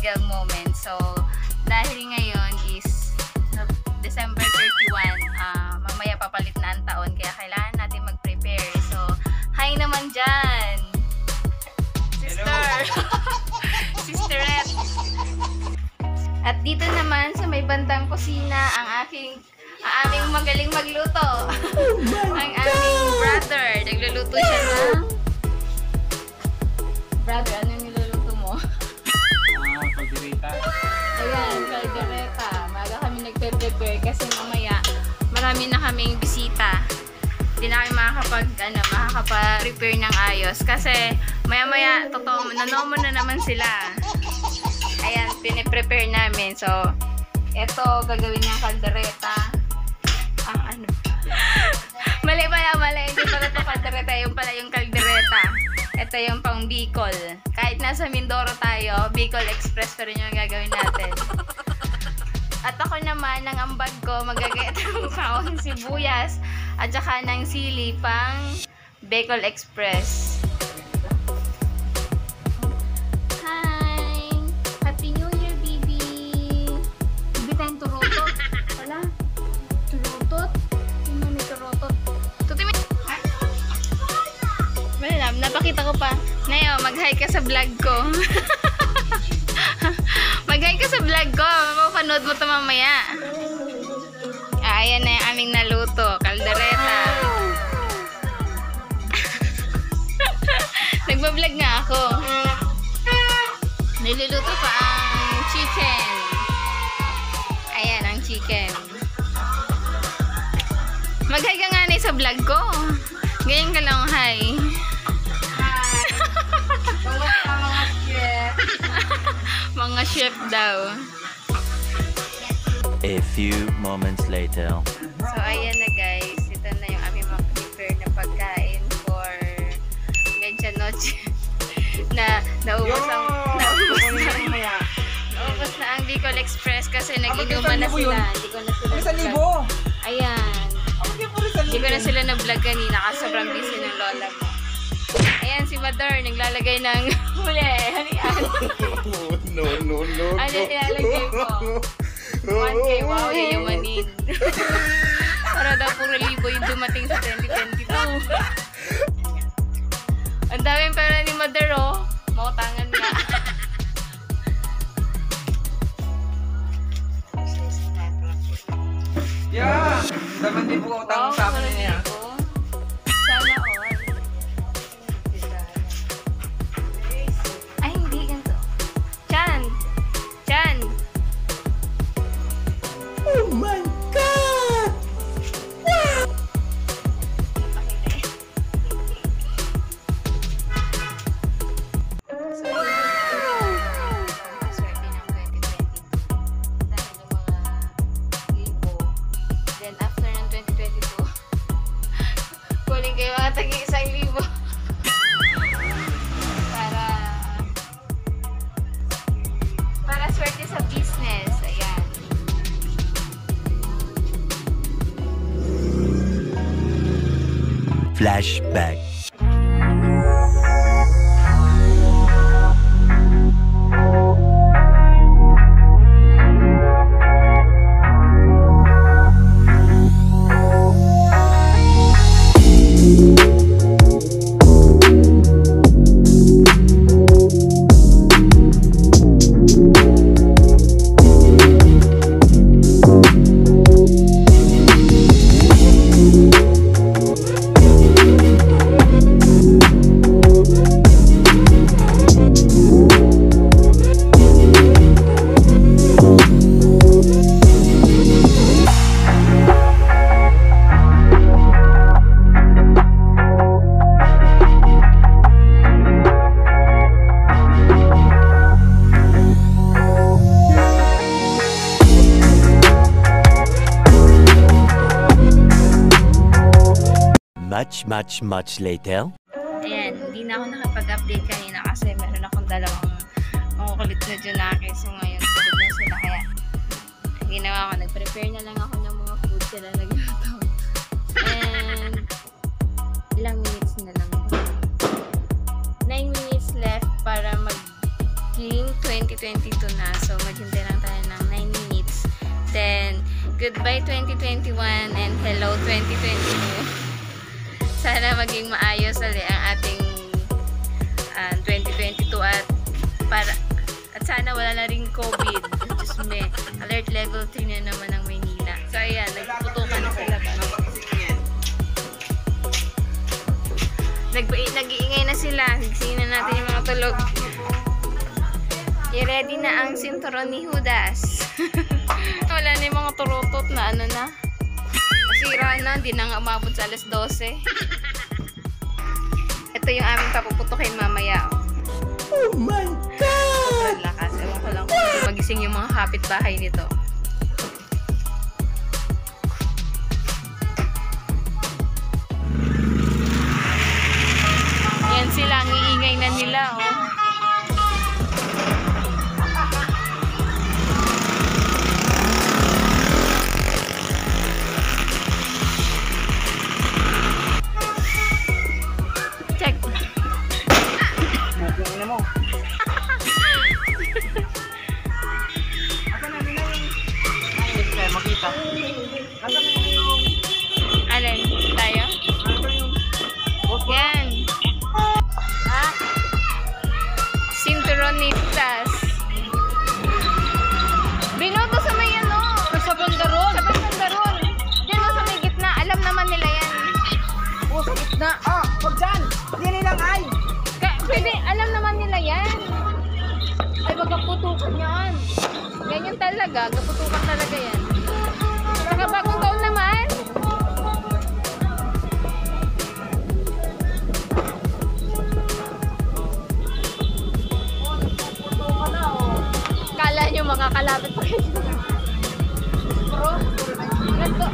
ideal moment. So, dahil ngayon is December 31, mamaya papalit na ang taon, kaya kailangan natin mag-prepare. So, hi naman dyan! Sister! Sisterette! At dito naman sa may bandang kusina, ang aming magaling magluto. Ang aming brother. Nagluluto siya ng... Brother, ano yung niluluto mo? Kaldereta. Ayan, kaldereta. Maga kami nagpe-prepare kasi mamaya marami na kaming bisita. Hindi na kami makakapag-prepare ng ayos. Kasi maya-maya, totoo, nanomo na naman sila. Ayan, piniprepare namin. So, eto, gagawin niyang kaldereta. Ano? Mali. Hindi pala ito kaldereta. Yung pala yung kaldereta. Ito yung pang Bicol. Kahit nasa Mindoro tayo, Bicol Express pa rin yung gagawin natin. At ako naman, ng ambag ko, magagayat ng kaong sibuyas at saka ng sili pang Bicol Express. Hi! Happy New Year, baby! Hindi tayong turutot. Wala? Turutot? Hindi may turutot. Tutimit! Wala, napakita ko pa. Nayo, mag-hi ka sa vlog ko. Mag-hi ka sa vlog ko. Mapapanood mo ito mamaya. Ayan na yung aming naluto. Kaldereta. Nagbablog nga ako. Niluluto pa ang chicken. Ayan ang chicken. Mag-hi ka nga na sa vlog ko. Ganyan ka lang, hi. Hi. Mga chef. Mga chef daw. A few moments later. So, ayan na guys. Ito na yung aming mga prepare na pagkain for Medya Noche. Naubos na ang Bicol Express kasi nag-inuman na sila. Hindi ko na sila vlog. Ayan. Hindi ko na sila na-vlog kanina kasi sobrang busy ng lola mo. Ayan si Mother, naglalagay ng huli. Ano yan? No. Ano ilalagay mo? 1K, wow, yayamanin. Para daw puro libo yung dumating sa 2022. Ang daming pera ni Mother, oh. Mautangan nga. Yeah! Dapat din po utang sa amin niya. Sana all. Ay, hindi ganito. Chan! Oh my God! Para swerte sa business. Ayan. Flashback. Much later. Ayan, hindi na ako nakapag-update kanina kasi meron akong dalawang makukulit na Junaki. So ngayon, tulog na sila. Kaya, ginawa ko, nag-prepare na lang ako ng mga food sila nagluto. And, ilang minutes na lang. 9 minutes left para magiging 2022 na. So, maghintay lang tayo ng 9 minutes. Then, goodbye 2021 and hello 2022. Sana maging maayos ulit ang ating 2022 at sana wala na ring COVID. Just may alert level 3 na naman ang Maynila. So, ayan, nagputukan na sila ba? Nag-iingay na sila. Higsingin na natin yung mga tulog. I-ready na ang sinturon ni Judas. Wala na yung mga turutot na ano na. Masira na. Hindi na nga umabot sa alas 12. Ito yung aming papuputukin mamaya. Oh my God! Sobrang lakas. Ewan ko lang kung magising yung mga kapitbahay nito. Yan sila. Ang iingay na nila. Oh. Check. Ano mo? Asan na nila yung... Ay, hindi tayo makita. Asan na nila yung... Alin? Tayo? Asan yung... Yan. Cinturonitas. Binoto sa may ano? Sa bandaron. Sa bandaron. Yan o sa may gitna. Alam naman nila yan. O, sa gitna. Ah, wag dyan. Yan nilang ay. Pwede, alam naman nila yan. Ay, magkaputukan yan. Ganyan talaga. Kaputukan talaga yan. Saka bagong taon naman. Kala nyo makakalapit pa kayo. Bro,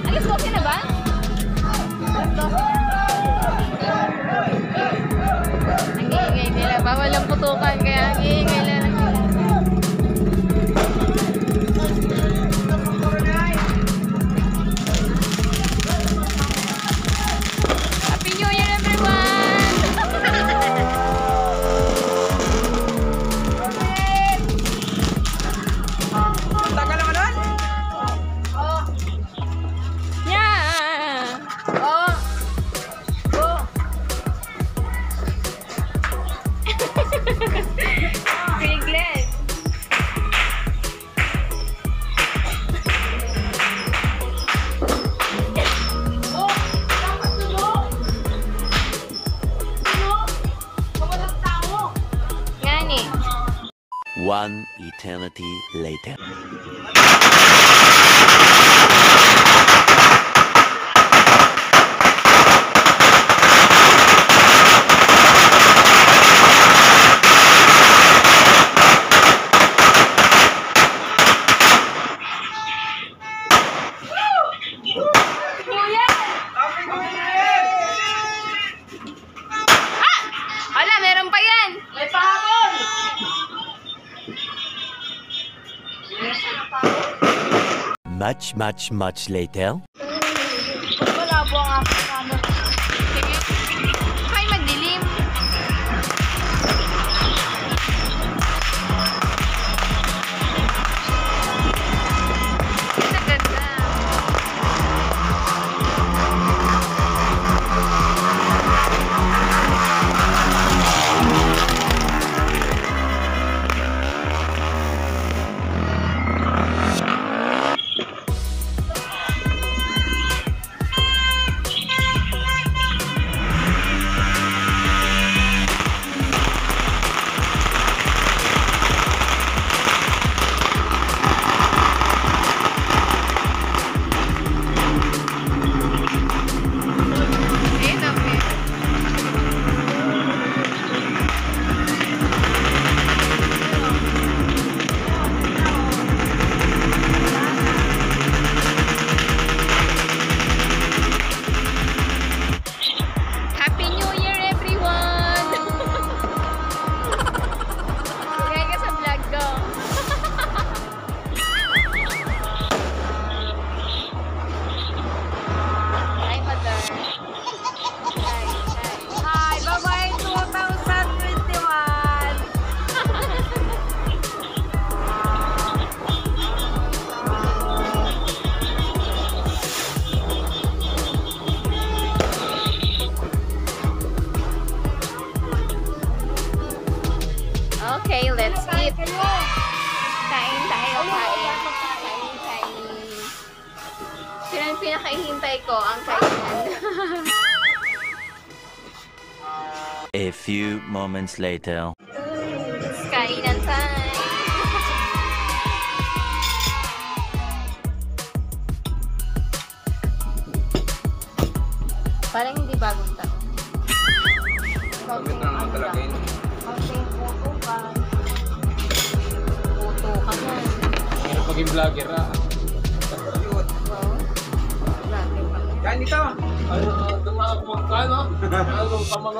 alas 12 na ba? Alas 12. Ang iingay nila. Bawal ang putukan kaya ang iingay nila. Happy New Year everyone! Tagal naman nun. Yeah! Oh. Oh. Piglet! Oh. Dapat tulog. Tulog. Kawalang tao. Ngani. One eternity later. Ala, meron pa yan! May pahapon. Much later. Wala po ang aking camera. Sige. Kaya madilim. Ang ganda. yung pinakaihintay ko, ang kainan. A few moments later. Kainan time! Parang hindi bagong taon. Gamit na naman talaga yun. Konting photo ka. Photo ka na. Pero paging vlogger ah. Wow. Grabe pa. Kain dito! Ano, dumaan ako magkano? Ano, kamang